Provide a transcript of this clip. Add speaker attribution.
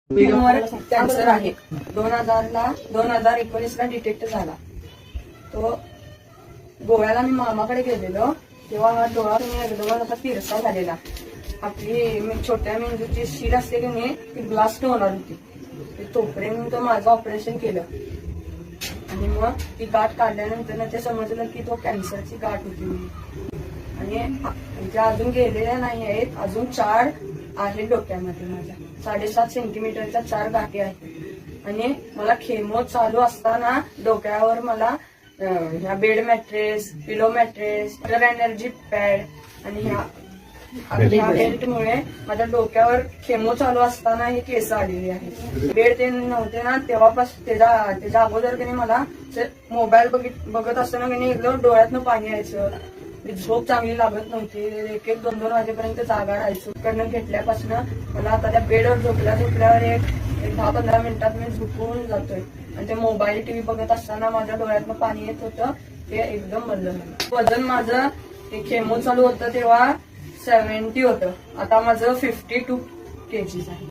Speaker 1: वर कॅन्सर आहे. 2019ला डिटेक्ट झाला. तो गोव्याला मी मामाकडे गेलेलो तेव्हा हा डोळा एकदम असा तिरसा झालेला. आपली छोट्या मेंदूची शीट असते की नाही ती ब्लास्ट होणार होती. तोपर्यंत माझं ऑपरेशन केलं आणि मग ती गाठ काढल्यानंतर ते समजलं की तो कॅन्सरची गाठ होती. आणि त्या अजून गेलेल्या नाही आहेत. अजून 4 आहेत डोक्यामध्ये. माझ्या 7.5 सेंटीमीटरच्या 4 गाठी आहेत. आणि मला केमो चालू असताना डोक्यावर मला ह्या बेड मॅट्रेस, पिलो मॅट्रेस, एनर्जी पॅड आणि ह्या बेल्टमुळे माझ्या डोक्यावर केमो चालू असताना ही केस आलेली आहेत. बेड ते नव्हते ना तेव्हापासून त्याच्या अगोदर की मला मोबाईल बघत असताना की एकदम डोळ्यातनं पाणी यायचं. झोप चांगली लागत नव्हती. 1-2 वाजेपर्यंत जागा राहायचो. कडनं घेतल्यापासून मला आता त्या बेडवर झोपल्यावर एक 10-15 मिनिटात मी झोपून जातोय. आणि ते मोबाईल टीव्ही बघत असताना माझ्या डोळ्यातनं पाणी येत होतं. ते एकदम बंद झालं. वजन माझं ते केमो चालू होतं तेव्हा 70 होतं. आता माझं 52 kg आहे.